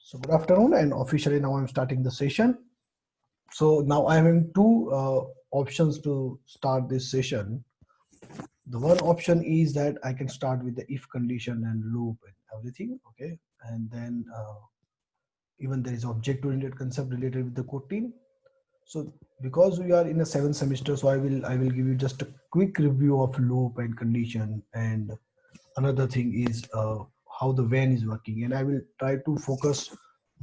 So good afternoon, and officially now I'm starting the session. So now I'm having two options to start this session. The one option is that I can start with the if condition and loop and everything, okay? And then even there is object-oriented concept related with the Kotlin. So because we are in a 7th semester, so I will give you just a quick review of loop and condition, and another thing is how the when is working, and I will try to focus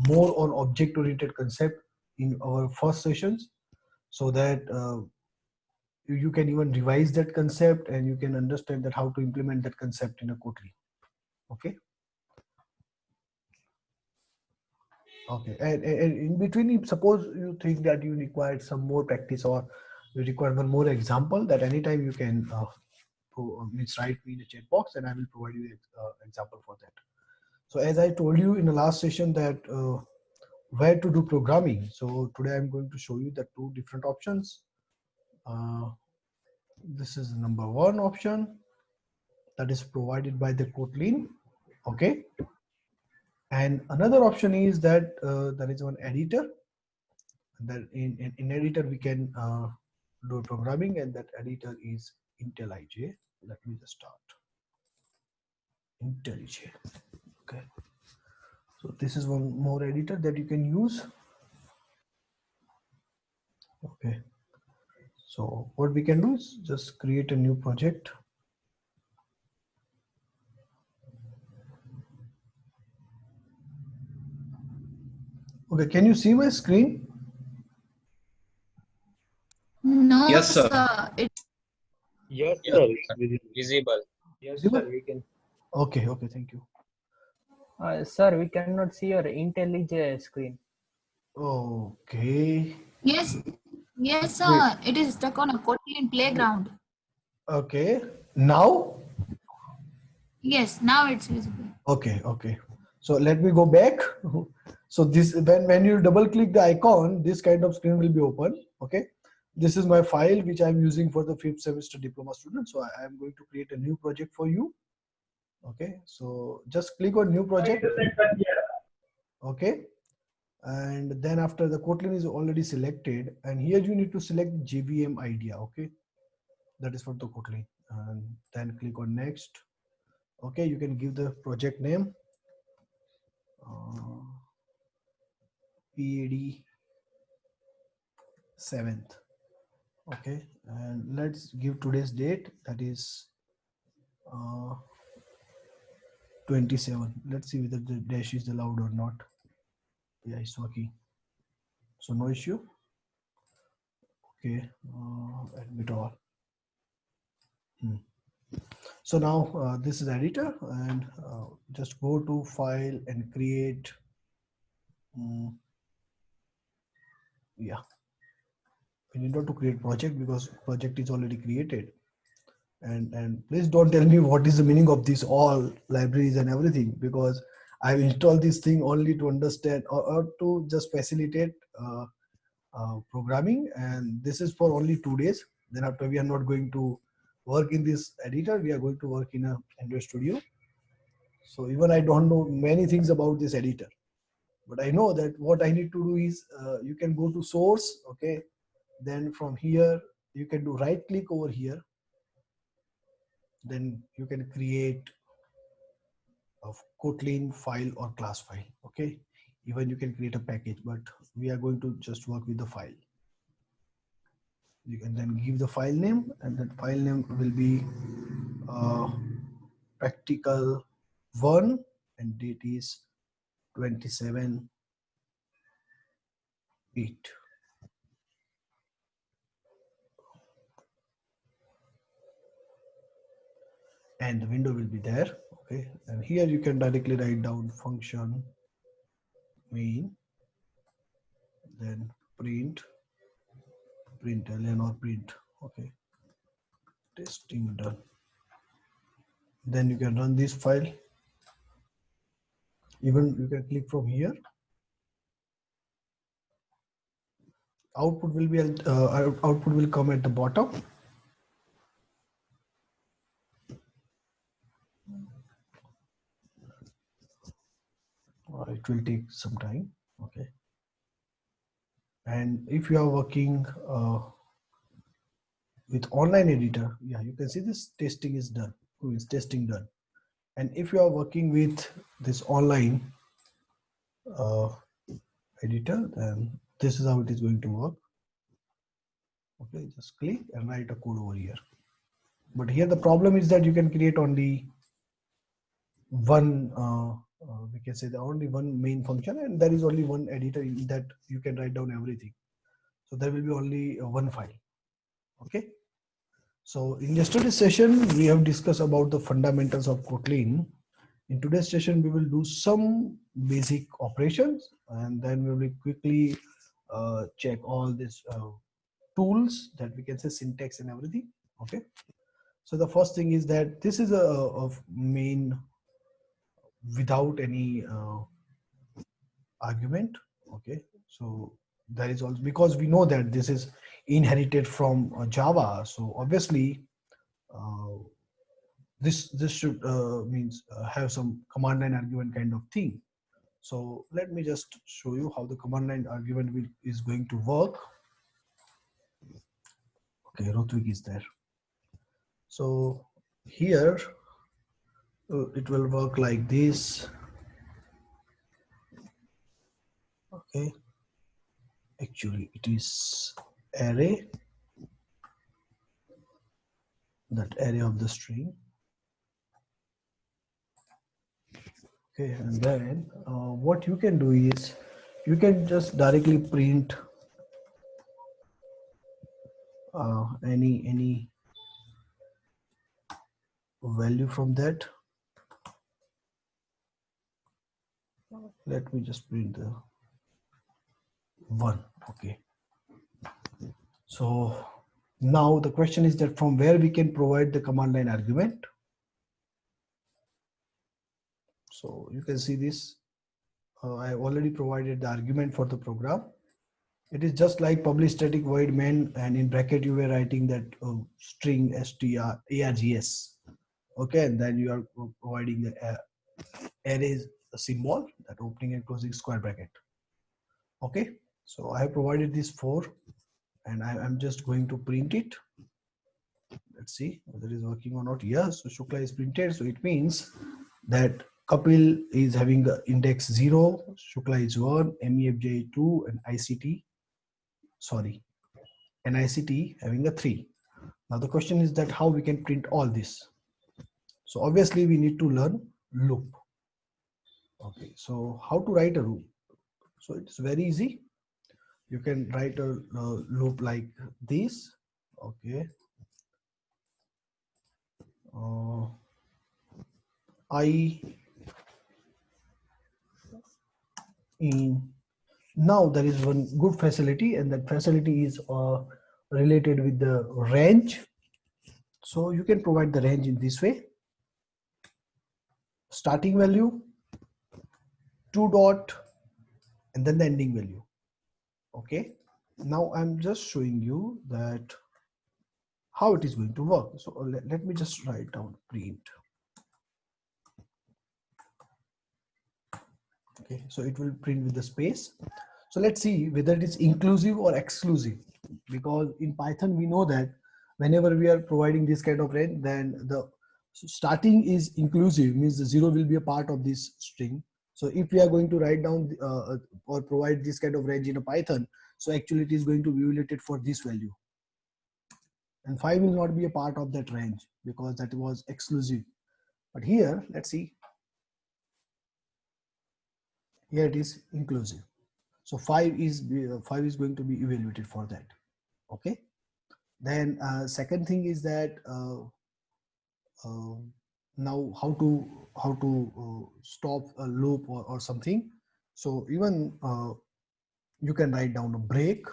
more on object oriented concept in our first sessions, so that you can even revise that concept and you can understand that how to implement that concept in a Kotlin. Okay, and in between, if suppose you think that you require some more practice or you require one more example, that anytime you can write me in the chat box and I will provide you example for that. So as I told you in the last session that where to do programming. So today I'm going to show you the two different options. This is number one option that is provided by the Kotlin. Okay. And another option is that there is one editor. That in editor we can do programming, and that editor is IntelliJ. Let me just start. IntelliJ. Okay. So this is one more editor that you can use. Okay. So what we can do is just create a new project. Okay, can you see my screen? No, Yes, sir. Yes, sir. Visible. Yes, sir. We can. Okay, okay, thank you. Sir, we cannot see your IntelliJ screen. Okay. Yes, yes, sir. Wait. It is stuck on a Kotlin playground. Okay. Now? Yes, now it's visible. Okay, okay. So let me go back. So this when you double click the icon, this kind of screen will be open. Okay. This is my file which I'm using for the 5th semester diploma student. So I am going to create a new project for you. Okay. So just click on new project. Okay. And then after the Kotlin is already selected, and here you need to select JVM idea. Okay. That is for the Kotlin, and then click on next. Okay, you can give the project name PAD 7th. Okay, and let's give today's date, that is 27. Let's see whether the dash is allowed or not. Yeah, it's working, so no issue. Okay, admit all. So now this is editor, and just go to file and create. Yeah, we need not to create project because project is already created. And please don't tell me what is the meaning of this all libraries and everything, because I've installed this thing only to understand or to just facilitate programming, and this is for only 2 days. Then after, we are not going to work in this editor, we are going to work in a Android Studio. So even I don't know many things about this editor, but I know that what I need to do is you can go to source. Okay, then from here you can do right click over here, then you can create a Kotlin file or class file. Okay, even you can create a package, but we are going to just work with the file. You can then give the file name, and that file name will be practical 1, and date is 27/8. And the window will be there. Okay, and here you can directly write down function main, then print ln or print. Okay, testing done. Then you can run this file. Even you can click from here. Output will be output will come at the bottom. It will take some time. Okay. And if you are working with online editor, yeah, you can see this testing is done. It's testing done. And if you are working with this online uh, editor, then this is how it is going to work. Okay, just click and write a code over here. But here the problem is that you can create only one, we can say the only one main function, and there is only one editor in that you can write down everything. So there will be only one file. Okay. So in yesterday's session, we have discussed about the fundamentals of Kotlin. In today's session, we will do some basic operations, and then we will quickly check all these tools that we can say syntax and everything. Okay. So the first thing is that this is a main without any argument. Okay. So there is also, because we know that this is inherited from Java. So obviously, uh, this should means have some command line argument kind of thing. So let me just show you how the command line argument is going to work. Okay, Rotvik is there. So here it will work like this. Okay, actually it is array, that array of the string. Okay, and then what you can do is you can just directly print any value from that. Let me just print the 1. Okay, so now the question is that from where we can provide the command line argument. So you can see this. I have already provided the argument for the program. It is just like public static void main, and in bracket you were writing that string args. Okay, and then you are providing the arrays symbol, that opening and closing square bracket. Okay, so I have provided this 4, and I'm just going to print it. Let's see whether it is working or not. Yes, so Shukla is printed, so it means that Kapil is having the index 0, Shukla is 1, MEFJ 2, and ICT, sorry, and ICT having a 3. Now the question is that how we can print all this. So obviously we need to learn loop. Okay, so how to write a loop? So it's very easy. You can write a loop like this. Okay. I in now there is one good facility, and that facility is related with the range. So you can provide the range in this way: starting value, 2 dot, and then the ending value. Okay, now I'm just showing you that how it is going to work. So let me just write down print. Okay, so it will print with the space. So let's see whether it is inclusive or exclusive, because in Python we know that whenever we are providing this kind of range, then the starting is inclusive, means the 0 will be a part of this string. So if we are going to write down or provide this kind of range in a Python, so actually it is going to be evaluated for this value, and 5 will not be a part of that range because that was exclusive. But here, let's see, here it is inclusive. So 5 is going to be evaluated for that. Okay. Then second thing is that now how to stop a loop or something. So even you can write down a break.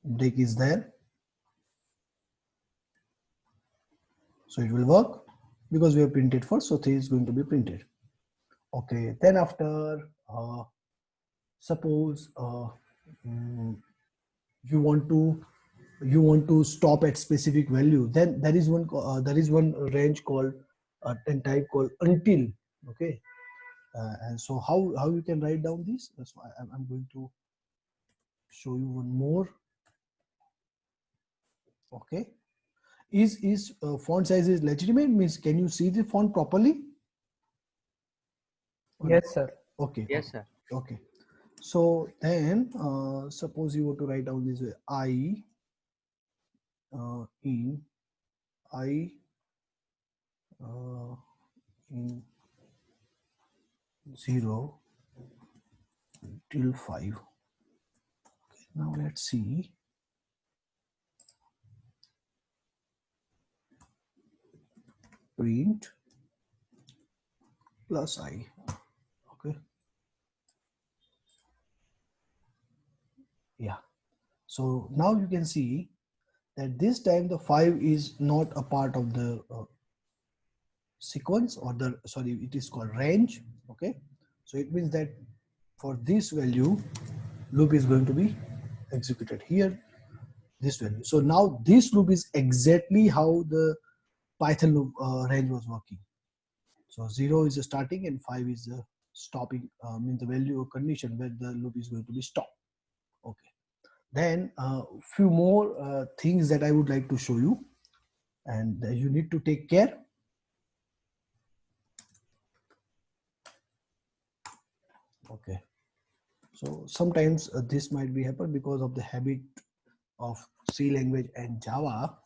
Break is there. So it will work because we have printed first. So 3 is going to be printed. Okay. Then after suppose you want to you want to stop at specific value, then there is one range called and type called until. Okay, and so how you can write down this? That's why I'm going to show you one more. Okay, is font size is legitimate, means can you see the font properly? Yes, sir. Okay. Yes, Okay. sir. Okay. So then, suppose you want to write down this way: I in I in 0 till 5. Okay, now let's see. Print plus I. Okay. Yeah. So now you can see that this time the 5 is not a part of the sequence, or the, sorry, it is called range. Okay, so it means that for this value loop is going to be executed here, this value. So now this loop is exactly how the Python loop range was working. So 0 is the starting and 5 is the stopping, means the value or condition where the loop is going to be stopped. Okay, then few more things that I would like to show you, and you need to take care. Okay, so sometimes this might be happen because of the habit of C language and Java,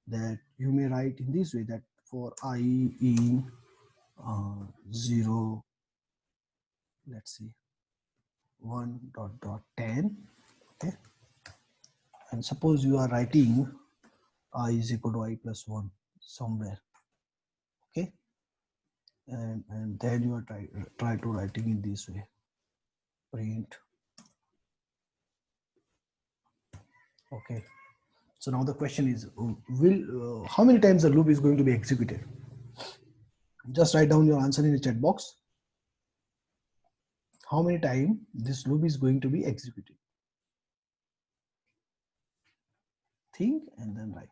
that you may write in this way, that for I in 0, let's see, 1 dot dot 10. Okay, and suppose you are writing I is equal to I plus 1 somewhere. Okay, and then you are try to writing in this way, print. Okay, so now the question is, will how many times the loop is going to be executed? Just write down your answer in the chat box. How many times this loop is going to be executed? Think and then write.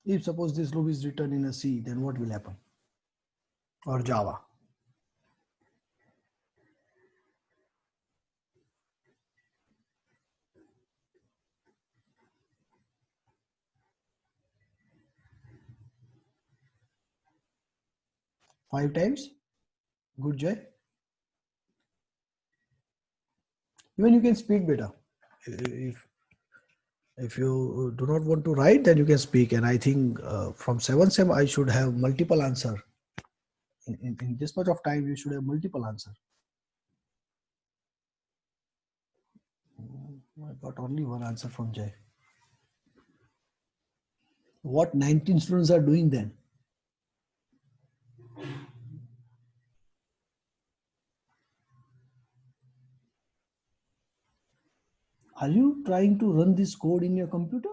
If suppose this loop is written in a C, then what will happen? Or Java? Five times? Good, Jay. Even you can speak better. If you do not want to write, then you can speak. And I think from 7 sem I should have multiple answer. In this much of time, you should have multiple answer. I got only one answer from Jay. What 19 students are doing then? Are you trying to run this code in your computer?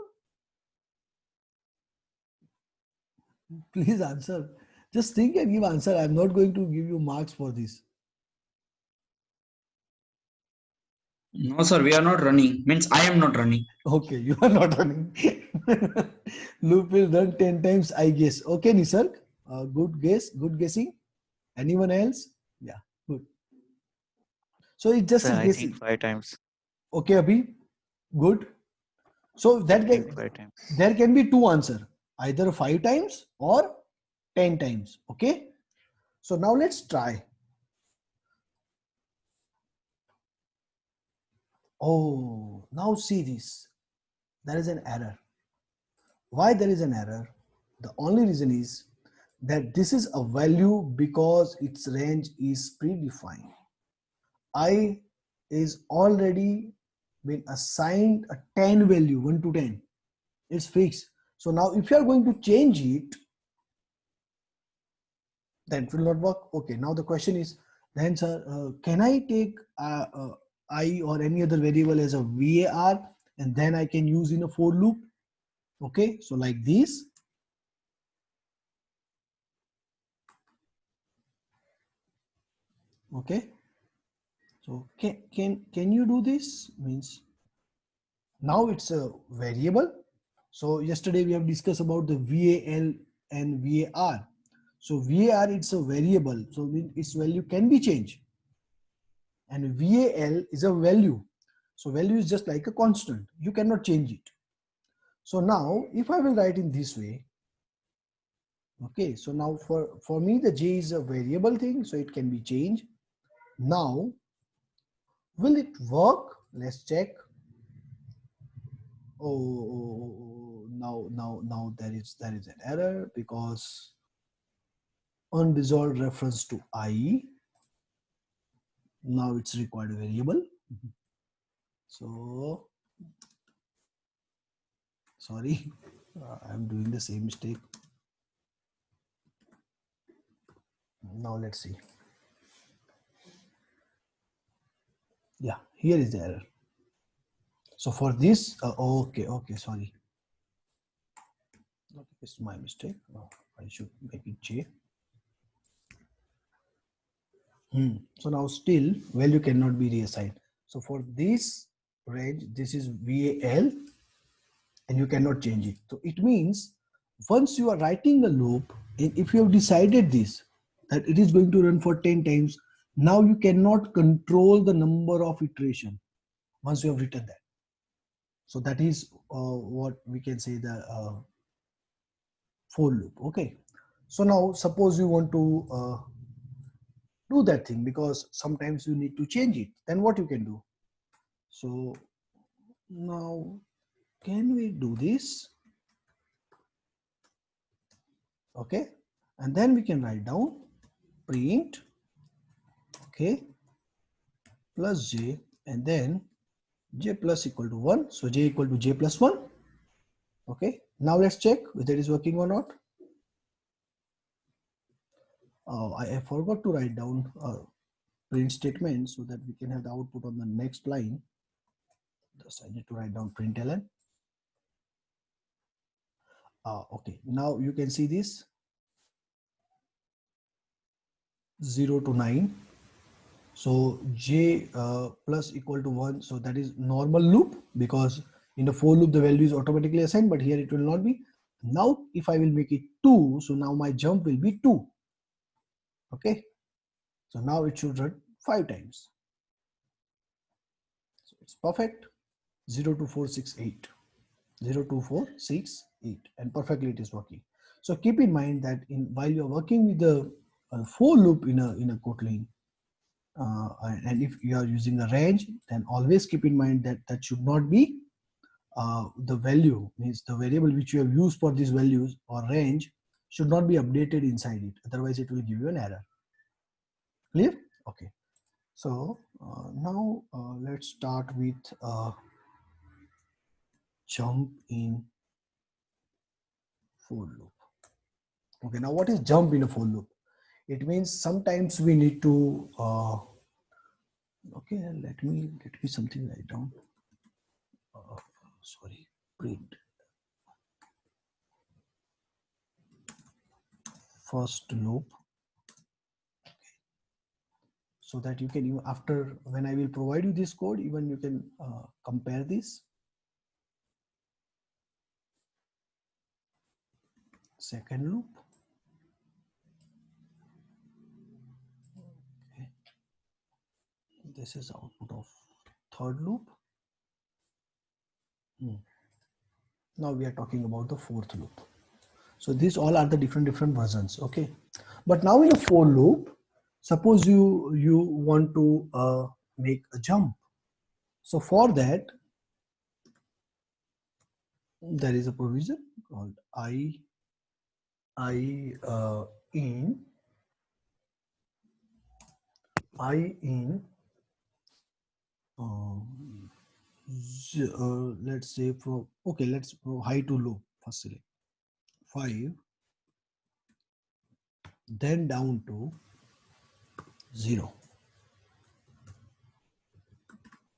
Please answer. Just think and give answer. I'm not going to give you marks for this. No, sir, we are not running. Means I am not running. Okay, you are not running. Loop will run 10 times, I guess. Okay, Nisarg. Good guess. Good guessing. Anyone else? Yeah, good. So it just Sir, is I guessing. think 5 times. Okay, Abhi. Good. So I that think 5 times. there can be two answers, either 5 times or 10 times. Okay. So now let's try. Oh, now see this. There is an error. Why there is an error? The only reason is that this is a value because its range is predefined. I is already been assigned a 10 value, 1 to 10. It's fixed. So now if you are going to change it, that will not work. Okay, now the question is, Then sir, can I take I or any other variable as a var, and then I can use in a for loop? Okay, so like this. Okay, so can you do this? Means now it's a variable. So yesterday we have discussed about the val and var. So var, it's a variable, so its value can be changed, and val is a value. So value is just like a constant, you cannot change it. So now if I will write in this way, okay, so now for me the j is a variable thing, so it can be changed. Now will it work? Let's check. Oh, now there is an error, because unresolved reference to I. Now it's required a variable. So sorry, I'm doing the same mistake. Now let's see. Yeah, here is the error. So for this, okay, sorry. Okay, it's my mistake. Oh, I should make it j. So now still value cannot be reassigned. So for this range, this is val, and you cannot change it. So it means once you are writing a loop, and if you have decided this, that it is going to run for 10 times, now you cannot control the number of iteration once you have written that. So that is what we can say the for loop. Okay, so now suppose you want to do that thing, because sometimes you need to change it, then what you can do? So now can we do this? Okay, and then we can write down print, okay, plus j, and then j plus equal to 1, so j equal to j plus 1. Okay, now let's check whether it is working or not. I forgot to write down print statement, so that we can have the output on the next line. Just I need to write down println. Okay, now you can see this 0 to 9. So j plus equal to 1, so that is normal loop, because in the for loop the value is automatically assigned, but here it will not be. Now if I will make it 2, so now my jump will be 2. Okay, so now it should run 5 times. So it's perfect. 0 to 4 6 8, 0 to 4 6 8, and perfectly it is working. So keep in mind that while you are working with the for loop in a Kotlin, and if you are using a range, then always keep in mind that that should not be the value, means the variable which you have used for these values or range should not be updated inside it, otherwise it will give you an error. Clear? Okay, so now let's start with jump in for loop. Okay, now what is jump in a for loop? It means sometimes we need to okay, let me something write down. Sorry, print first loop, so that you can, after when I will provide you this code, even you can compare this. Second loop, okay. This is output of third loop. Now we are talking about the fourth loop. So these all are the different versions. Okay, but now in a for loop, suppose you want to make a jump. So for that, there is a provision called I in let's say from, okay, let's from high to low. First select 5, then down to 0.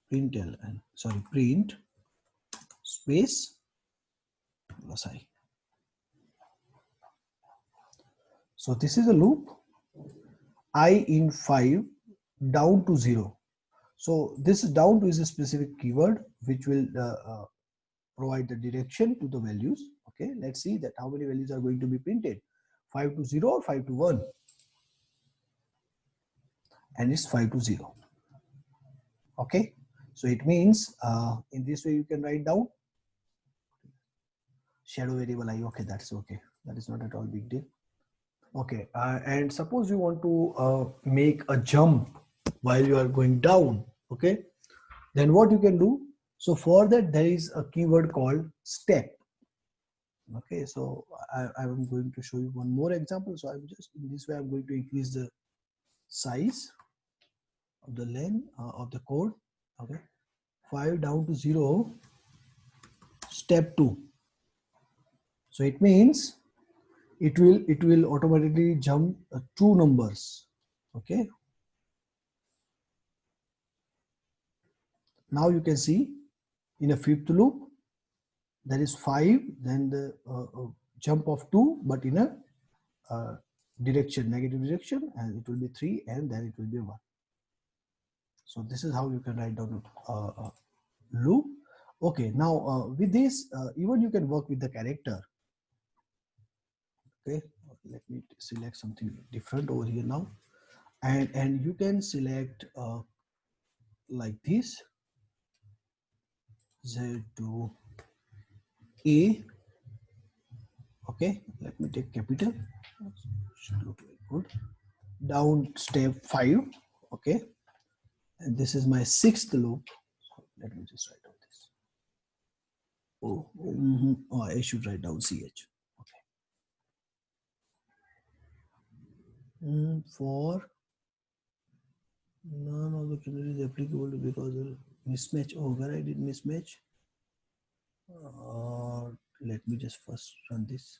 print space plus I. So this is a loop, I in 5 down to 0. So this down to is a specific keyword which will provide the direction to the values. Okay, let's see that how many values are going to be printed, 5 to 0 or 5 to 1, and it's 5 to 0. Okay, so it means in this way you can write down shadow variable I. Okay, that's okay, that is not at all big deal. Okay, and suppose you want to make a jump while you are going down. Okay, then what you can do, so for that there is a keyword called step. Okay, so I'm going to show you one more example. So I'm just in this way I'm going to increase the size of the length of the code. Okay, 5 down to 0, step 2. So it means it will automatically jump 2 numbers. Okay, now you can see in a fifth loop there is 5, then the jump of 2, but in a direction, negative direction, and it will be 3, and then it will be 1. So this is how you can write down a loop. Okay, now with this even you can work with the character. Okay, let me select something different over here now, and you can select like this, Z to A. Okay, let me take capital, should look very good. Down step 5. Okay, and this is my 6th loop. So let me just write down this. Oh, I should write down CH. Okay. For none of the categories applicable because of mismatch. Oh, where I did mismatch. Let me just first run this.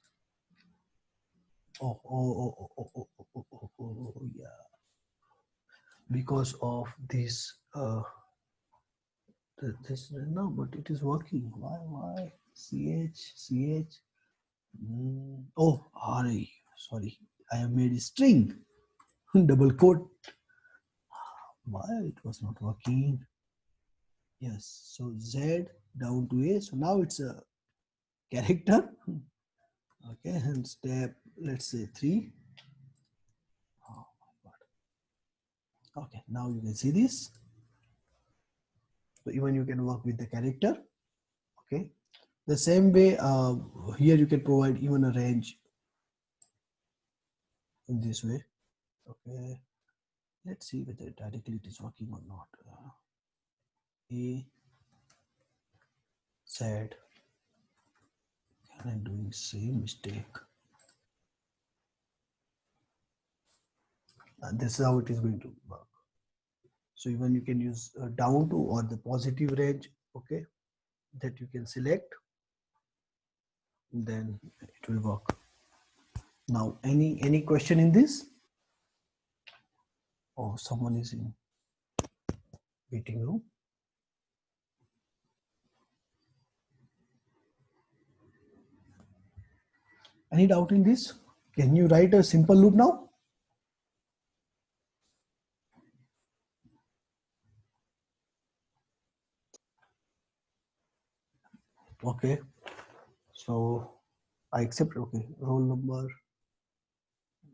Oh, yeah. Because of this, this no, but it is working. Why? CH. Oh, sorry. I have made a string. Double quote. Why it was not working? Yes. So Z down to A. So now it's a character. Okay, and step, let's say 3. Oh my God. Okay, now you can see this. So even you can work with the character. Okay, the same way here you can provide even a range in this way. Okay, let's see whether directly it is working or not. A Z, and I'm doing same mistake. And this is how it is going to work. So even you can use down to or the positive range. Okay, that you can select, then it will work. Now any question in this? Oh, someone is in waiting room. Any doubt in this? Can you write a simple loop now? Okay, so I accept. Okay, roll number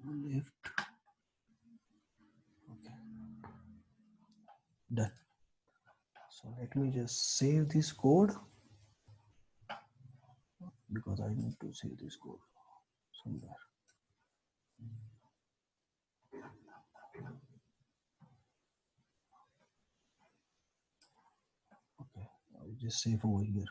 left. Okay, done. So let me just save this code because I need to save this code somewhere. Okay, I'll just save over here.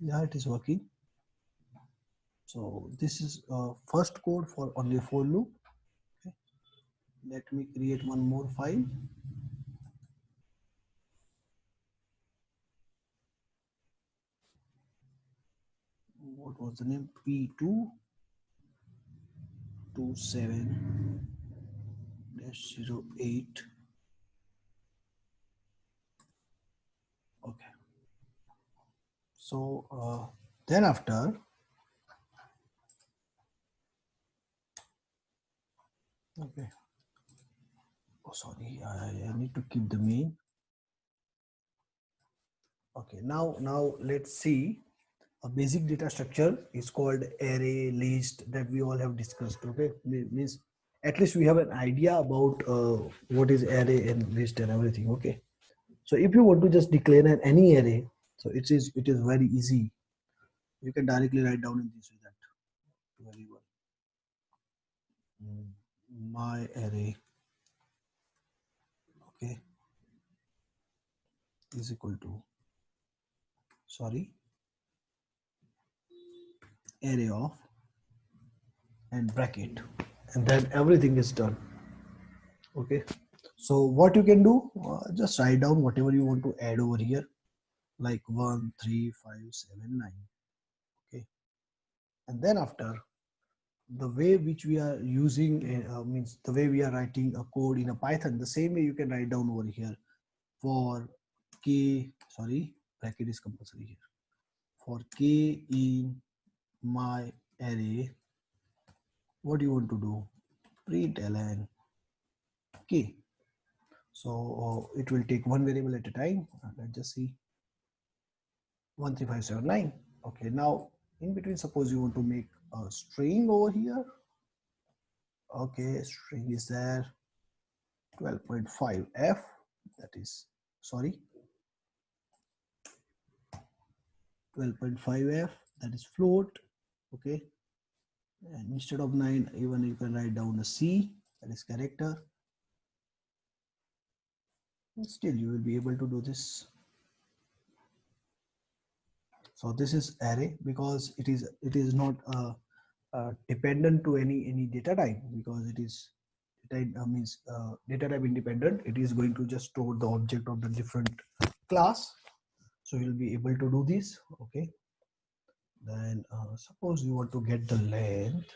Yeah, it is working. So this is first code for only for loop. Okay. Let me create one more file. what was the name? P227-08. Okay. So then after, okay. Oh, sorry, I need to keep the main. Okay, now let's see. A basic data structure is called array, list, that we all have discussed. Okay, means at least we have an idea about what is array and list and everything. Okay, so if you want to just declare any array, so it is very easy. You can directly write down in this way that variable my array, okay, is equal to, sorry, array of, and bracket, and then everything is done. Okay, so what you can do, just write down whatever you want to add over here, like 1 3 5 7 9. Okay, and then after, the way which we are using means the way we are writing a code in a Python, the same way you can write down over here for k, sorry, bracket is compulsory here, for k in my array. What do you want to do? Print ln k. So it will take one variable at a time. Let's just see, 13579. Okay, now in between, suppose you want to make a string over here. Okay, string is there, 12.5f, that is, sorry, 12.5f, that is float. Okay, and instead of 9, even you can write down a c, that is character. And still you will be able to do this. So this is array, because it is not dependent to any data type, because it is data type independent. It is going to just store the object of the different class. So you'll be able to do this. Okay, then suppose you want to get the length.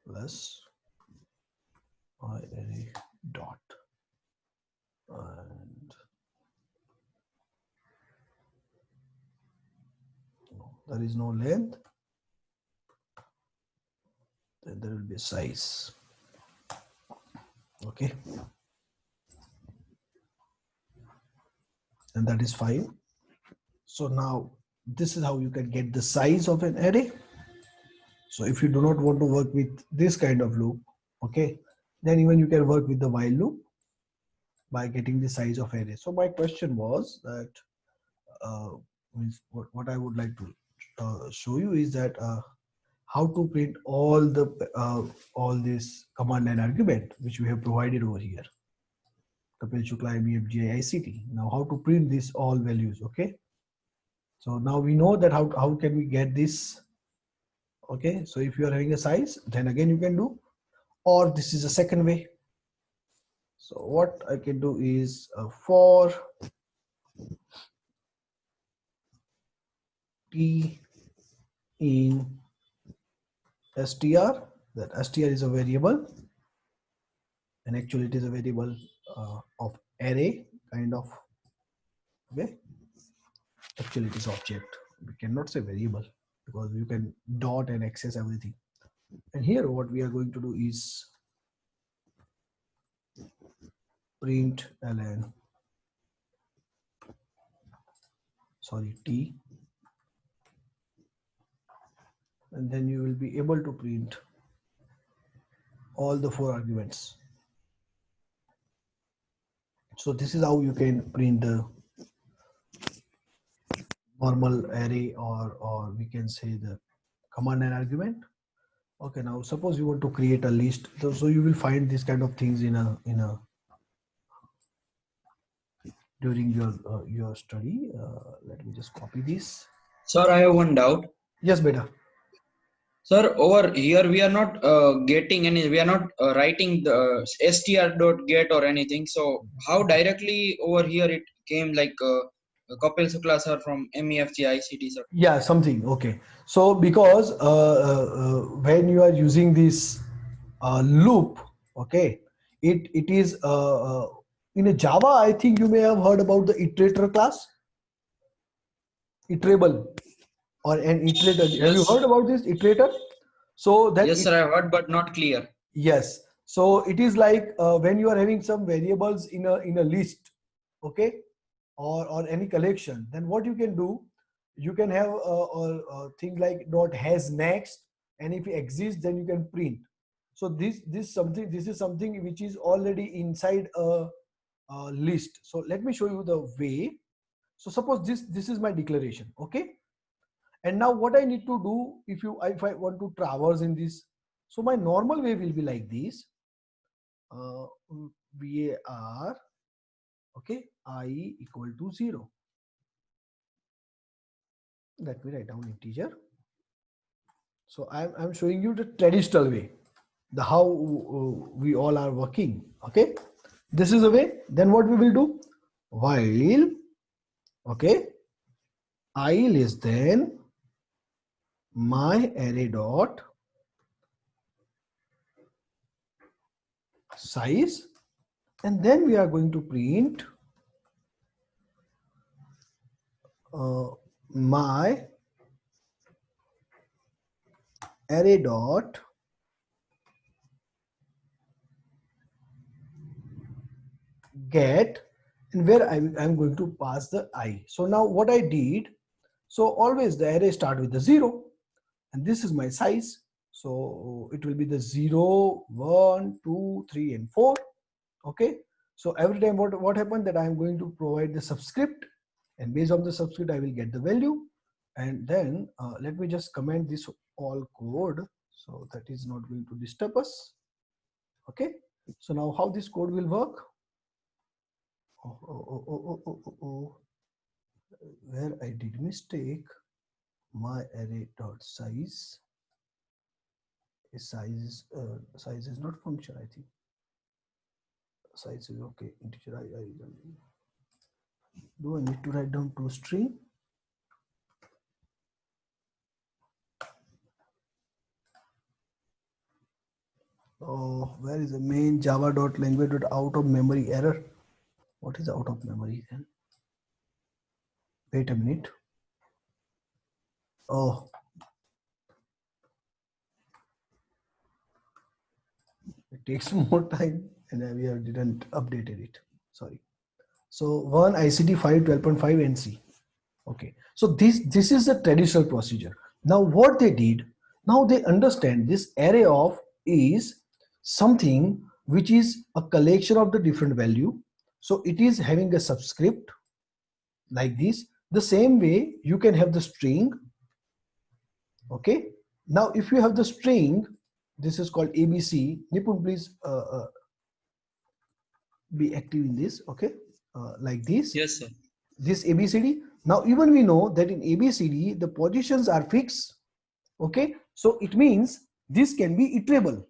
Plus my array dot, and there is no length, then there will be a size. Okay, and that is 5. So now this is how you can get the size of an array. So if you do not want to work with this kind of loop, okay, then even you can work with the while loop by getting the size of array. So my question was that what I would like to show you is that how to print all this command line argument which we have provided over here. Kapil Shukla, MEFGI ICT. Now how to print this all values. Okay, so now we know that how can we get this. Okay, so if you are having a size, then again you can do, or this is a second way. So what I can do is for t in str, that str is a variable, and actually it is a variable of array kind of. Okay, actually it is object. We cannot say variable because you can dot and access everything. And here what we are going to do is print ln, sorry, t, and then you will be able to print all the 4 arguments. So this is how you can print the normal array, or we can say the command line argument. Okay, now suppose you want to create a list. So you will find these kind of things in a during your study. Let me just copy this. Sir, I have one doubt. Yes, beta. Sir, over here we are not getting any. We are not writing the str.get or anything. So how directly over here it came like Kapil Sukla sir from MEFG ICT sir. Yeah, something. Okay. So because when you are using this loop, okay, it is in a Java. I think you may have heard about the iterator class, iterable, or an iterator. Have you Yes, heard about this iterator? So that yes, sir. I heard, but not clear. yes. So it is like when you are having some variables in a list, okay, or any collection. Then what you can do, you can have a thing like dot has next, and if it exists, then you can print. So this is something which is already inside a list. So let me show you the way. So suppose this is my declaration, okay. And now what I need to do, if I want to traverse in this, so my normal way will be like this. uh, var, okay, I equal to 0. Let me write down integer. So I'm showing you the traditional way, the how we all are working, okay. This is the way. Then what we will do, while, okay, I less than my array dot size, and then we are going to print my array dot get, and where I'm going to pass the I. So now what I did, so always the array start with the 0, and this is my size. So it will be the 0, 1, 2, 3, and 4. Okay. So every time what happened, that I am going to provide the subscript, and based on the subscript I will get the value. And then let me just comment this all code, so that is not going to disturb us. Okay. So now how this code will work. Where I did mistake, my array dot size is size is not function. I think size is okay. Integer I do I need to write down to string? Oh, where is the main java dot language dot out of memory error? What is out of memory then? Wait a minute. Oh, it takes more time, and we have didn't updated it. Sorry. So 1 ICT 5 12.5 NC. Okay. So this is the traditional procedure. Now what they did, now they understand this array of is something which is a collection of the different value. So it is having a subscript like this. The same way you can have the string. Okay. Now if you have the string, this is called ABC. Nipun, please be active in this. Okay. Like this. Yes, sir. This ABCD. Now even we know that in ABCD the positions are fixed. Okay. So it means this can be iterable.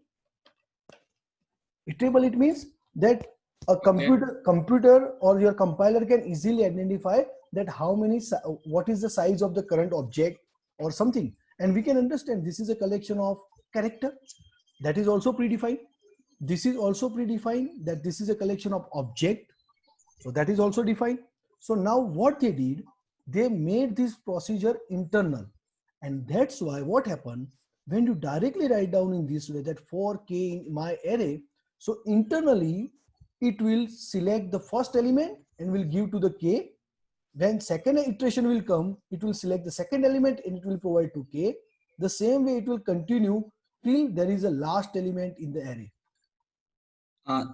Iterable, it means that a computer or your compiler can easily identify that how many, what is the size of the current object or something, and we can understand this is a collection of character. That is also predefined. This is also predefined, that this is a collection of object, so that is also defined. So now what they did, they made this procedure internal, and that's why what happened, when you directly write down in this way that 4k in my array, so internally it will select the first element and will give to the k. Then second iteration will come, it will select the second element and it will provide to k. The same way it will continue till there is a last element in the array.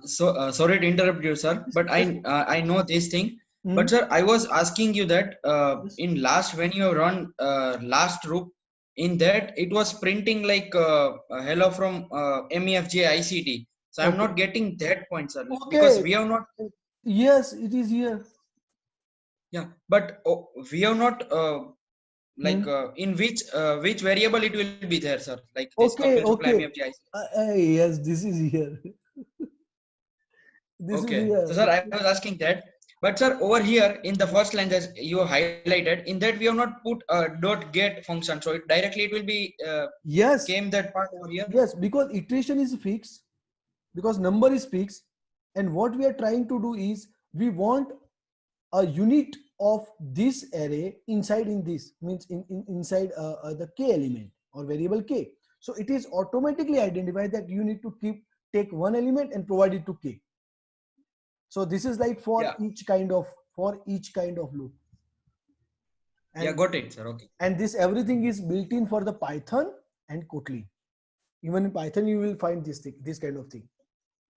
Sorry to interrupt you, sir, but I know this thing. But sir, I was asking you that in last when you run last loop, in that it was printing like hello from MEFJ ICT. So I'm not getting that point, sir, because we have not. Yes, it is here. Yeah, but we have not like in which variable it will be there, sir? Like this Okay, compare supply me okay. of GIC. Yes, this is here. This is Okay, so here. sir, I was asking that, but sir, over here in the first line that you highlighted, in that we have not put a dot get function, so it will be Yes, came that part over here. yes, because iteration is fixed, because number is fixed, and what we are trying to do is we want a unit of this array inside in this means inside the k element or variable k. So it is automatically identified that you need to take one element and provide it to k. So this is like Yeah, for each kind of loop. yeah, And got it, sir. Okay. and this everything is built in for the Python and Kotlin. Even in Python you will find this kind of thing.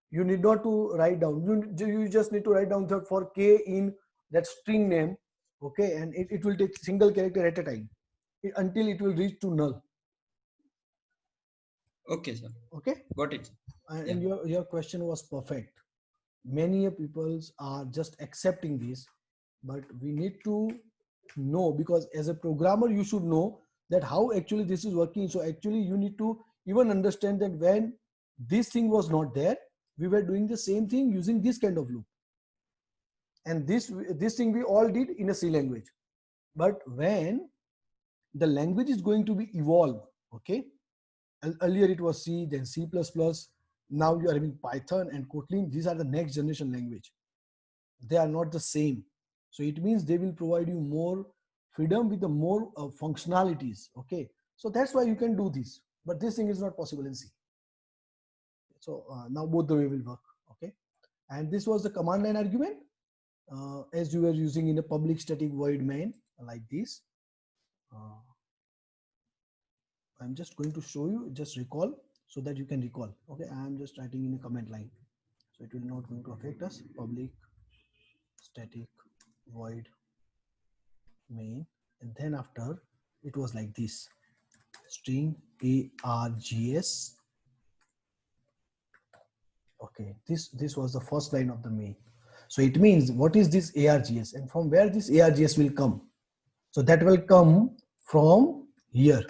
You need not to write down, you just need to write down that for k in that string name, okay, and it will take single character at a time until it will reach to null. Okay, sir. Okay, Got it. Yeah. and your question was perfect. Many peoples are just accepting this, but we need to know, because as a programmer you should know that how actually this is working. So actually you need to even understand that when this thing was not there, we were doing the same thing using this kind of loop, and this thing we all did in a C language. But when the language is going to be evolved, okay, earlier it was C, then C++, now you are having Python and Kotlin. These are the next generation language. They are not the same, so it means they will provide you more freedom with the more functionalities, okay. So that's why you can do this, but this thing is not possible in C. So now both the way will work, okay. And this was the command line argument, as you were using in a public static void main like this. I'm just going to show you, just recall so that you can recall, okay. I'm just writing in a command line, so it will not going to affect us. Public static void main, and then after it was like this, string args, okay. This was the first line of the main. So it means what is this args, and from where this args will come? So that will come from here.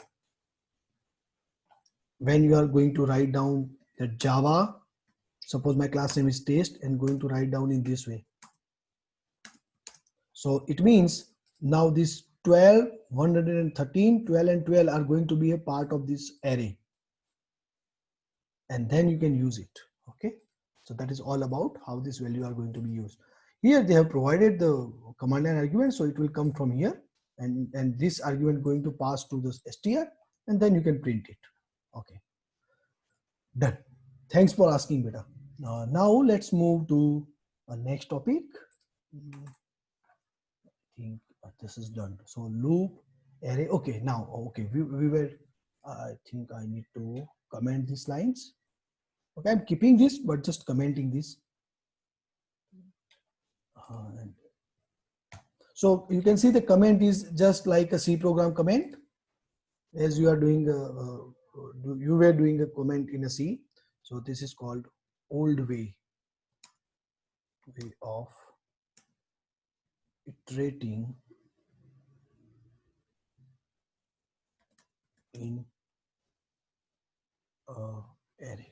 When you are going to write down the Java, suppose my class name is test, and going to write down in this way. So it means now this 12, 113, 12 and 12 are going to be a part of this array, and then you can use it, okay. So that is all about how this value are going to be used. Here they have provided the command line argument, so it will come from here, and this argument going to pass to this str, and then you can print it, okay. Done. Thanks for asking, beta. Now let's move to our next topic. I think this is done. So loop array. Okay, now okay, we were. I think I need to comment these lines. Okay, I'm keeping this, but just commenting this. So you can see the comment is just like a C program comment, as you are doing. You were doing a comment in a C. So this is called old way of iterating in array.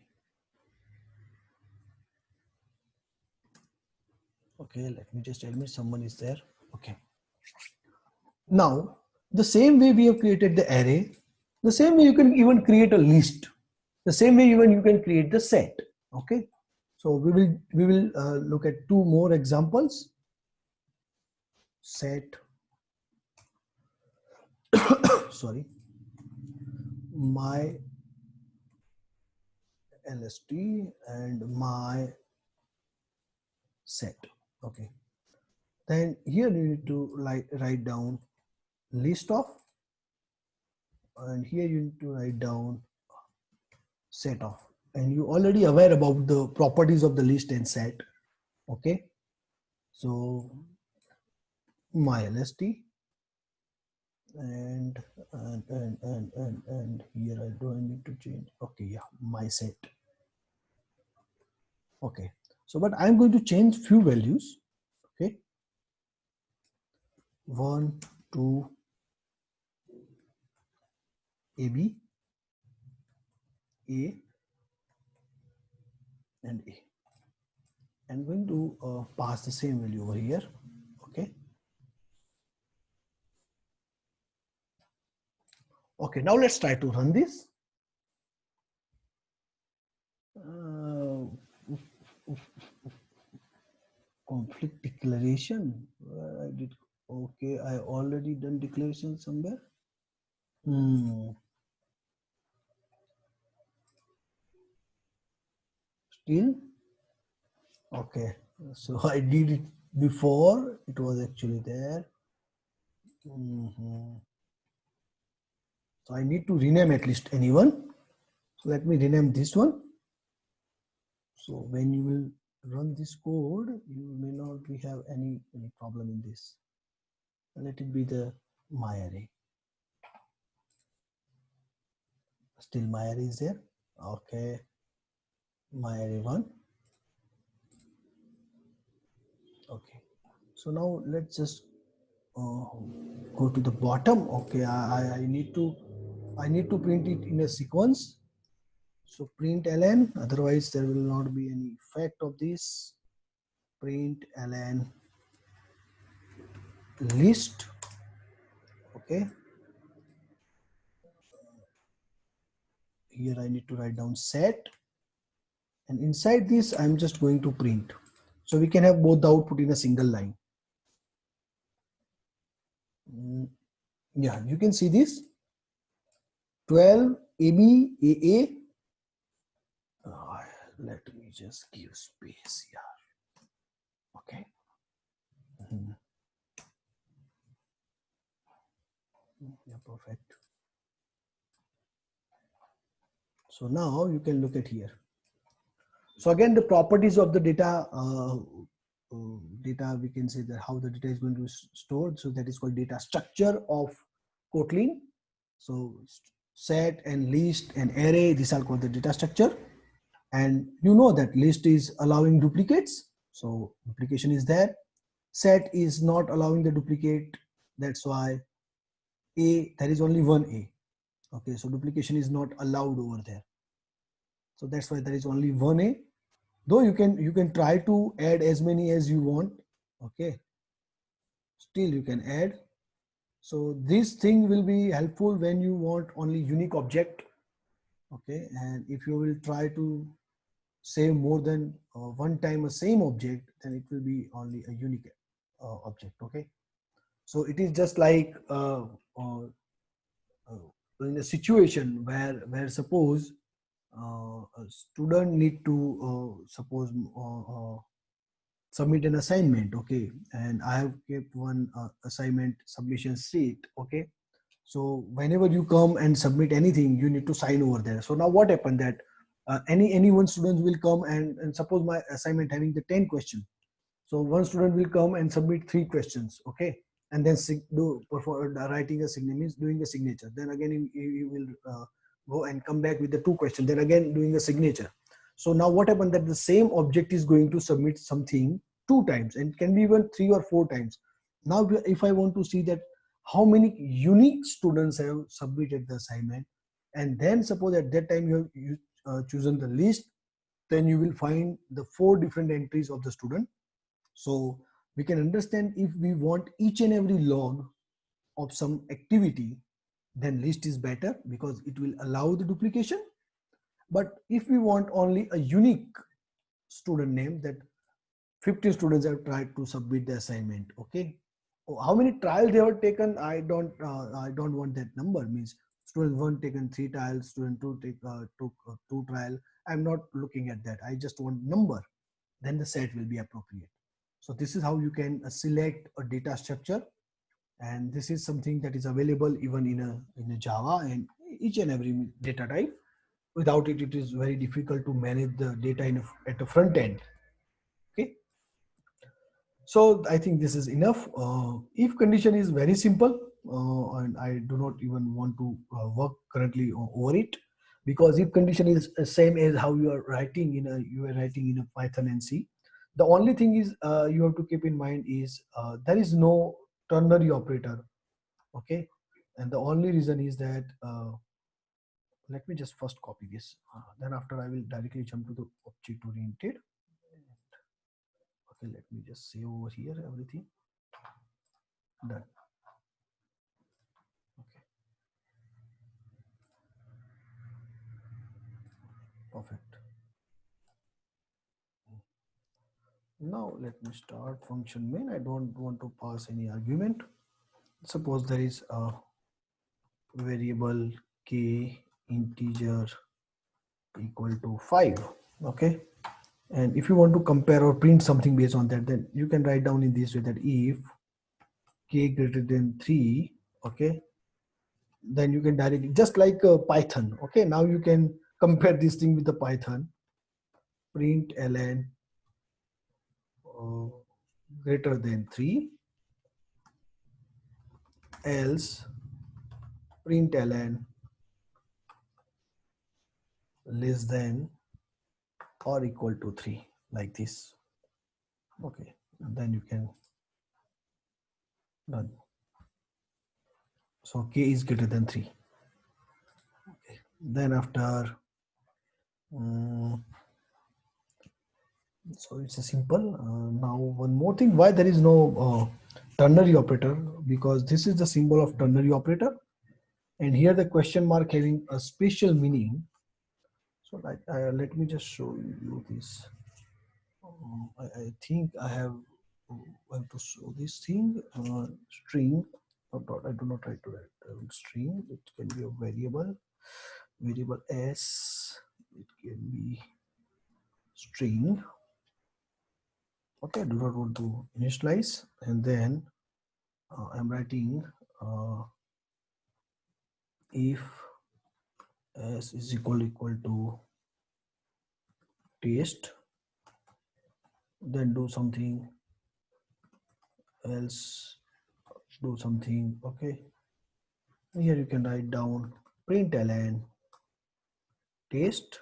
Okay, let me just admit someone is there. Okay. Now, the same way we have created the array, the same way you can even create a list. The same way even you can create the set. Okay. So we will look at two more examples. Set. Sorry. My lst and my set. Okay. Then here you need to write down list of, and here you need to write down set of, and you already aware about the properties of the list and set, okay. So my lst and here I don't need to change, okay, yeah, my set, okay. So but I'm going to change few values, okay, 1 2 AB, A, and A. I'm going to pass the same value over here. Okay. Okay, now let's try to run this. Conflict declaration. I did. Okay, I already done declaration somewhere. Still. Okay, so I did it before. It was actually there. So I need to rename at least anyone. So let me rename this one. So when you will run this code, you may not have any problem in this. Let it be the my array. Still my array is there. Okay, my array 1. Okay, so now let's just go to the bottom. Okay, I need to print it in a sequence. So print ln, otherwise there will not be any effect of this. Print ln list. Okay, here I need to write down set, and inside this I'm just going to print, so we can have both the output in a single line. Yeah, you can see this 12 AB AA. Let me just give space here. Okay. Yeah, perfect. So now you can look at here. So again, the properties of the data, we can say that how the data is going to be stored. So that is called data structure of Kotlin. So set and list and array, these are called the data structure. And you know that list is allowing duplicates. So duplication is there. Set is not allowing the duplicate. That's why there is only one A. Okay, so duplication is not allowed over there. So that's why there is only one A. Though you can try to add as many as you want. Okay, still you can add. So this thing will be helpful when you want only unique object. Okay, and if you will try to save more than one time a same object, then it will be only a unique object. Okay, so it is just like in a situation where suppose a student need to suppose submit an assignment. Okay, and I have kept one assignment submission sheet. Okay, so whenever you come and submit anything, you need to sign over there. So now what happened that any one student will come and suppose my assignment having the 10 questions. So one student will come and submit 3 questions. Okay, and then writing a signature, means doing a signature. Then again he will go and come back with the 2 questions. Then again doing a signature. So now what happened that the same object is going to submit something 2 times, and can be even 3 or 4 times. Now if I want to see that how many unique students have submitted the assignment, and then suppose at that time you have chosen the list, then you will find the 4 different entries of the student. So we can understand if we want each and every log of some activity, then list is better because it will allow the duplication. But if we want only a unique student name, that 50 students have tried to submit the assignment. Okay, how many trials they have taken, I don't want that number. Means student 1 taken 3 trials, student 2 took 2 trial. I'm not looking at that. I just want number. Then the set will be appropriate. So this is how you can select a data structure, and this is something that is available even in a Java and each and every data type. Without it, it is very difficult to manage the data at the front end. Okay. So I think this is enough. If condition is very simple, and I do not even want to work currently over it, because if condition is same as how you are writing in a Python and C. The only thing is you have to keep in mind is there is no ternary operator. Okay, and the only reason is that let me just first copy this. Then after I will directly jump to the object oriented. Okay, let me just save over here everything. Done. Okay. Perfect. Now let me start function main. I don't want to pass any argument. Suppose there is a variable k integer equal to 5. Okay. And if you want to compare or print something based on that, then you can write down in this way that if k greater than 3, okay, then you can directly, just like Python, okay, now you can compare this thing with the Python, print ln greater than 3, else print ln less than or equal to 3, like this. Okay, and then you can done. So k is greater than 3. Okay. Then after so it's a simple. Now one more thing, why there is no ternary operator, because this is the symbol of ternary operator, and here the question mark having a special meaning. So like let me just show you this. I think I have to show this thing, string or dot. I do not try to write string. It can be a variable s, it can be string. Okay, I do not want to initialize, and then I'm writing if s is equal to test, then do something else, do something. Okay, here you can write down println test,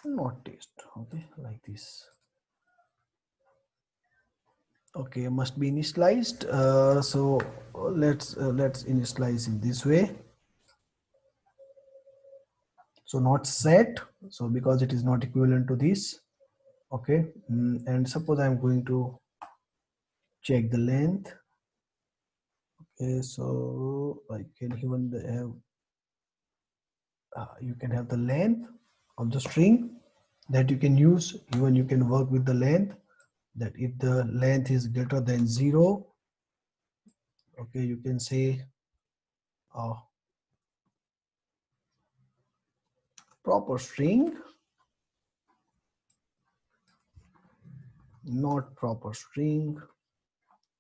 not test. Okay, like this. Okay, must be initialized. So let's initialize in this way. So not set, so because it is not equivalent to this. Okay, and suppose I'm going to check the length. Okay, so I can even have you can have the length of the string that you can use. Even you can work with the length, that if the length is greater than 0, okay, you can say proper string, not proper string.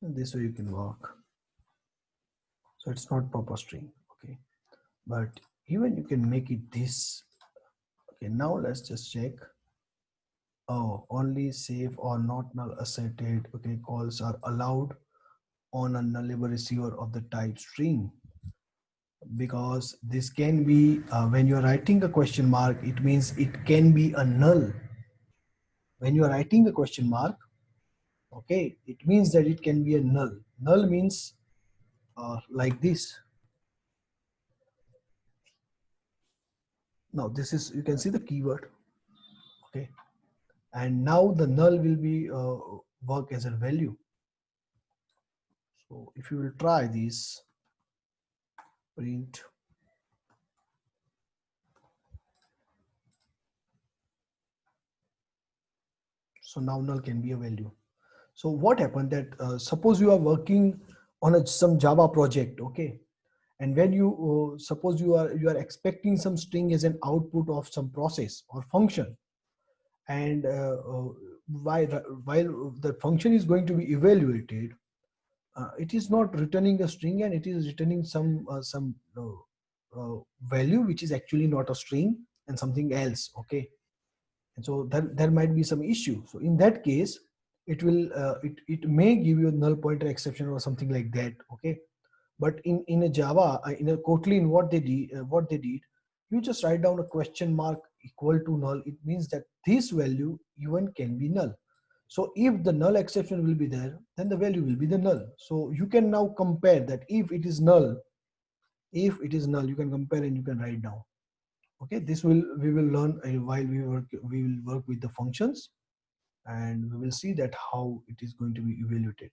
This way you can work. So it's not proper string. Okay, but even you can make it this. Okay, now let's just check. Oh, only safe or not null asserted, okay, calls are allowed on a nullable receiver of the type string, because this can be when you are writing a question mark, it means it can be a null. When you are writing a question mark, okay, it means that it can be a null. Null means like this. Now this is, you can see the keyword. Okay, and now the null will be work as a value. So if you will try this, print so now null can be a value. So what happened that suppose you are working on some Java project, okay, and when you suppose you are expecting some string as an output of some process or function, and while the function is going to be evaluated, it is not returning a string, and it is returning some value which is actually not a string and something else. Okay, and so there might be some issue. So in that case, it will it may give you a null pointer exception or something like that. Okay, but in a Java, in a Kotlin, what they did, you just write down a question mark equal to null. It means that this value even can be null. So if the null exception will be there, then the value will be the null. So you can now compare that if it is null, you can compare and you can write down. Okay, this we will learn while we will work with the functions, and we will see that how it is going to be evaluated.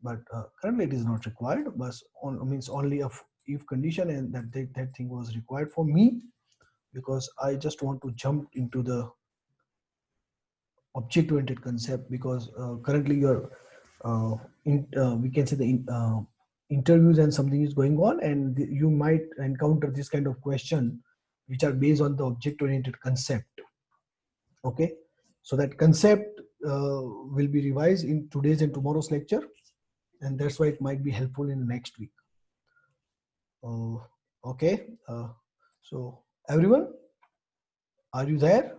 But currently it is not required, but means only if condition, and that thing was required for me because I just want to jump into the object-oriented concept, because currently you're we can say the interviews and something is going on, and you might encounter this kind of question which are based on the object-oriented concept. Okay, so that concept will be revised in today's and tomorrow's lecture, and that's why it might be helpful in the next week. Okay, so everyone, are you there?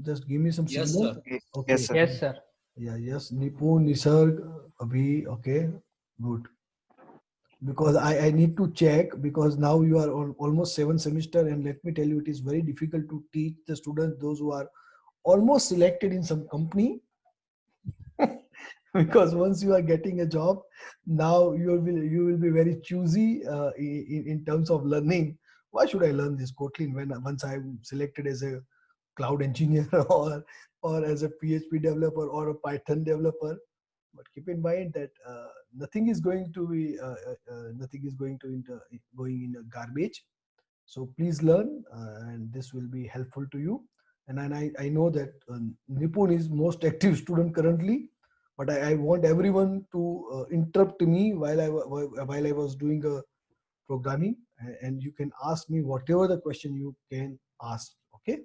Just give me some Yes, signal. sir. Okay. Yes, sir. Yes, sir. Yeah, yes, Nipun, Nisarg, Abhi, okay, good. Because I need to check, because now you are on almost 7th semester, and let me tell you, it is very difficult to teach the students, those who are almost selected in some company. Because once you are getting a job, now you will be very choosy in terms of learning. Why should I learn this Kotlin when once I'm selected as a cloud engineer or as a PHP developer or a Python developer? But keep in mind that nothing is going to be going in a garbage. So please learn, and this will be helpful to you. And I know that Nipun is most active student currently, but I want everyone to interrupt me while I was doing a programming, and you can ask me whatever the question you can ask. Okay.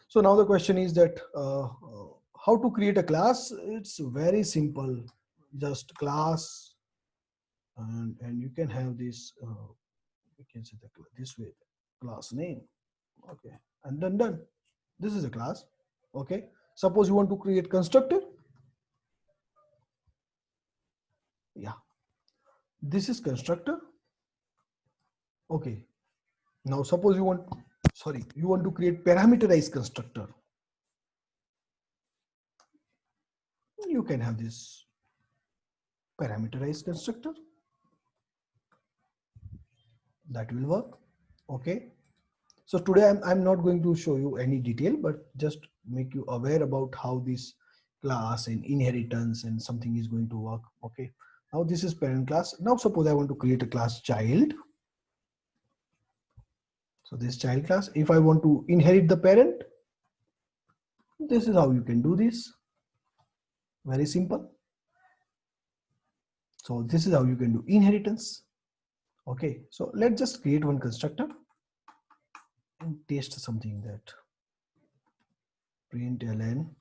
So now the question is that how to create a class. It's very simple. Just class, and you can have this. You can say this way, class name. Okay, and then done. This is a class. Okay. Suppose you want to create constructor. Yeah. This is constructor. Okay. Now suppose you want to create parameterized constructor. You can have this parameterized constructor. That will work. Okay. So today I'm not going to show you any detail, but just make you aware about how this class and inheritance and something is going to work. Okay. Now this is parent class. Now suppose I want to create a class child. So this child class, if I want to inherit the parent, this is how you can do this. Very simple. So this is how you can do inheritance. Okay. So let's just create one constructor and taste something, that println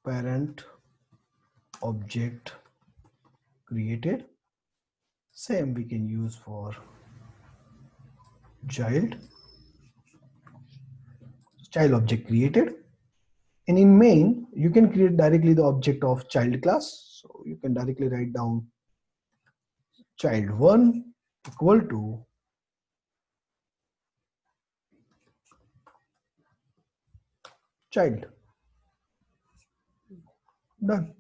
parent object created. Same we can use for child object created. And in main, you can create directly the object of child class. So you can directly write down child1 equal to child. Done.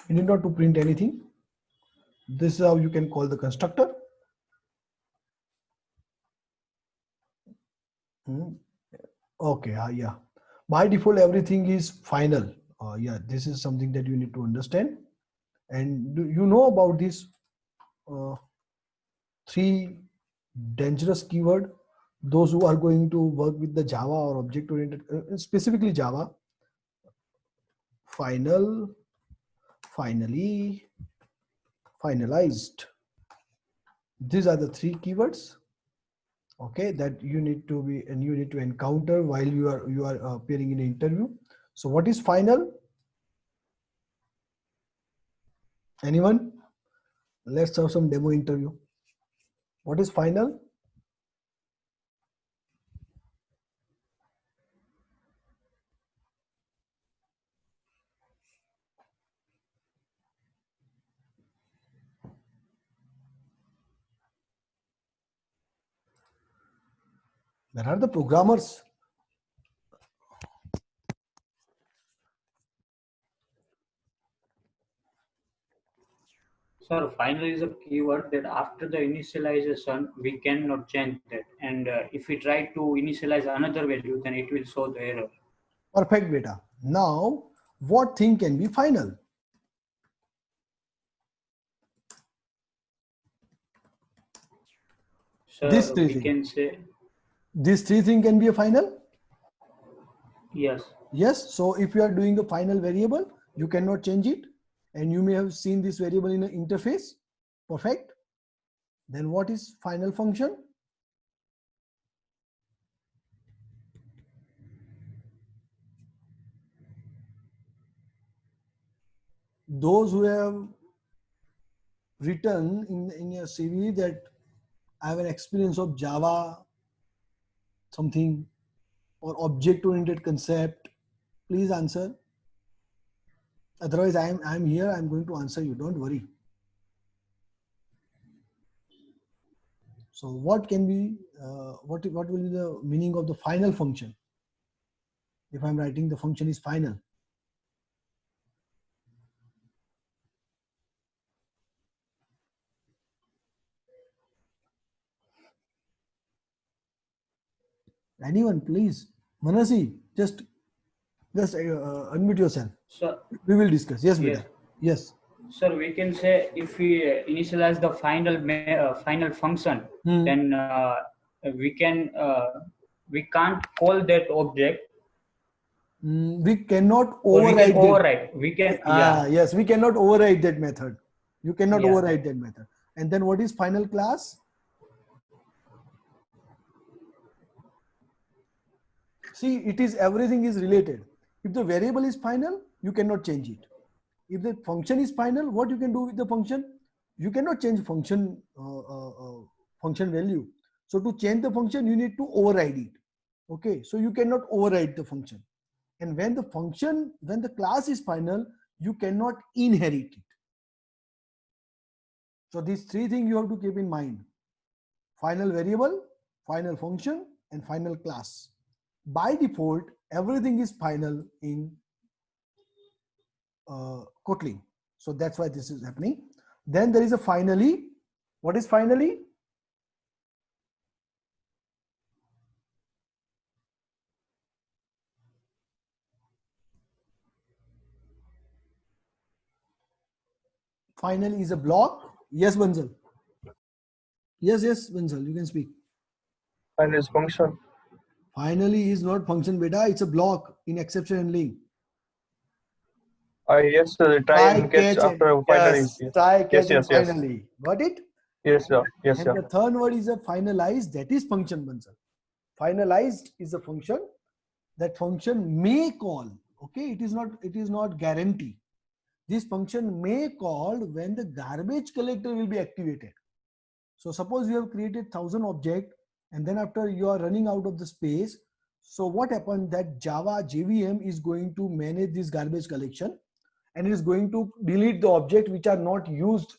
You need not to print anything. This is how you can call the constructor. Okay, yeah. By default, everything is final. Yeah, this is something that you need to understand. And you know about these 3 dangerous keyword. Those who are going to work with the Java or object-oriented, specifically Java: final, finally, finalized. These are the 3 keywords. Okay, that you need to encounter while you are appearing in an interview. So what is final? Anyone? Let's have some demo interview. What is final? There are the programmers. Sir, final is a keyword that after the initialization, we cannot change that. And if we try to initialize another value, then it will show the error. Perfect, beta. Now, what thing can be final? Sir, This three we thing. can say These three thing can be a final? yes. Yes. So if you are doing a final variable, you cannot change it. And you may have seen this variable in an interface. Perfect. Then what is final function? Those who have written in your CV that I have an experience of Java something or object-oriented concept, please answer. Otherwise, I'm here. I'm going to answer you. Don't worry. So, what can be what will be the meaning of the final function? If I'm writing the function is final. Anyone, please. Manasi, just unmute yourself. Sir, We will discuss. Yes, yes. beta. Yes. Sir, we can say if we initialize the final function, then we can't call that object. We cannot Or we override. can override. We can Yes, we cannot override that method. You cannot Yeah. override that method. And then what is final class? See, it is everything is related. If the variable is final, you cannot change it. If the function is final, what you can do with the function? You cannot change function value. So to change the function, you need to override it. Okay, so you cannot override the function. And when the class is final, you cannot inherit it. So these three things you have to keep in mind: final variable, final function, and final class. By default, everything is final in Kotlin. So that's why this is happening. Then there is a finally. What is finally? Finally is a block. Yes, Bansal. Yes, Bansal, you can speak. Final is function. Finally is not function, beta. It's a block in exception handling. Yes, try and catch after final is. Try catch yes, and finally. Got it? Yes, sir. Yes, And sir. the third word is a finalized. That is function, Bansal. Finalized is a function. That function may call. Okay, it is not guarantee. This function may call when the garbage collector will be activated. So suppose you have created 1,000 objects and then after you are running out of the space. So what happened that Java JVM is going to manage this garbage collection and it is going to delete the objects which are not used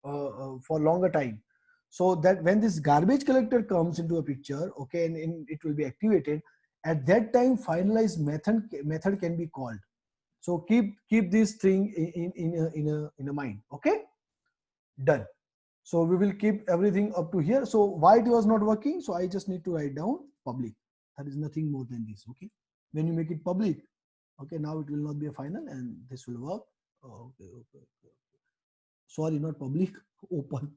for longer time. So that when this garbage collector comes into a picture, okay, and it will be activated, at that time finalized method can be called. So keep this thing in a mind. Okay, done. So we will keep everything up to here. So why it was not working? So I just need to write down public. That is nothing more than this. Okay, when you make it public, okay, now it will not be a final and this will work. Oh, okay. Sorry, not public, open.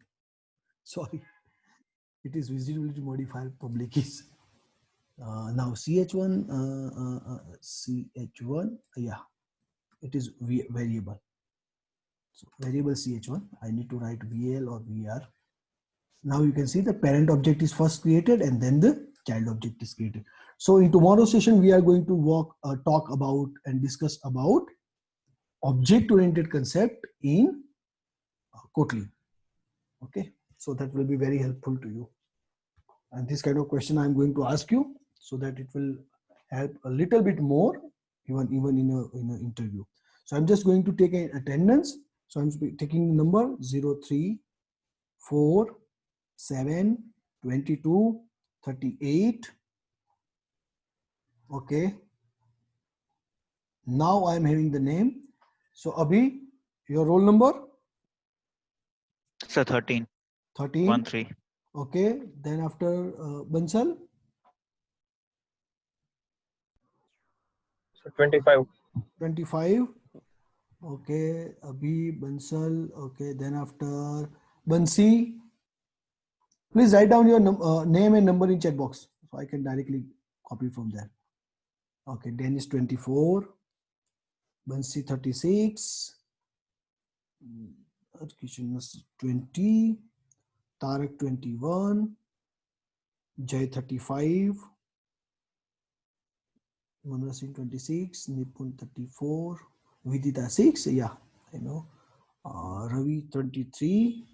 Sorry, it is visibility modifier. Public is now ch1 ch1. Yeah, it is variable. So variable ch1, I need to write val or vr. Now you can see the parent object is first created and then the child object is created. So in tomorrow's session, we are going to talk about and discuss about object-oriented concept in Kotlin. Okay, so that will be very helpful to you. And this kind of question I'm going to ask you so that it will help a little bit more even in an interview. So I'm just going to take an attendance. So I'm taking the number 03 4 7 22 38. Okay, now I'm having the name. So Abhi, your roll number? Sir, 13. 13. 1 3. Okay. Then after Bansal, So 25. 25. Okay. Abhi, Bansal. Okay. Then after Bansi, please write down your name and number in chat box so I can directly copy from there. Okay. Dennis 24. Bansi 36. Kishan 20. Tarak 21. Jay 35. Manoj Singh 26. Nipun 34. Vidita 6. Yeah, I know. Ravi 23.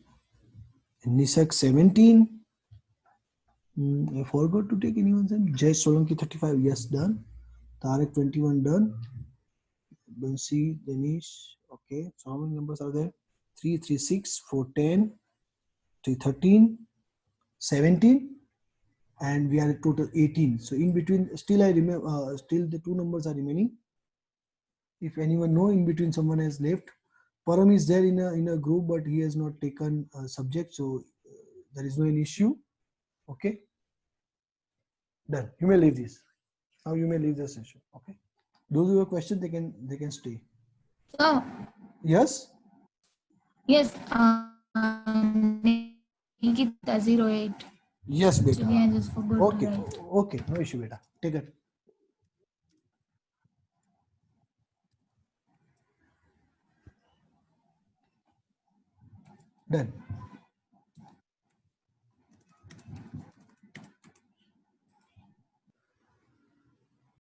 Nisak 17. I forgot to take anyone's name. Jay Solanki 35. Yes, done. Tarak 21 done. Bansi, Danish. Okay. So how many numbers are there? 3, 3, 6, 4, 10, 3, 13, 17, and we are at total 18. So in between, still I remember, still the 2 numbers are remaining. If anyone know, in between someone has left. Param is there in a group, but he has not taken a subject, so there is no any issue. Okay. Done. You may leave this. Now you may leave the session. Okay. Those who have questions, they can stay. So, Yes. yes, Nikita 08. Yes, beta. Actually, I just forgot Okay. to write. Okay. No issue, beta. Take it. Done.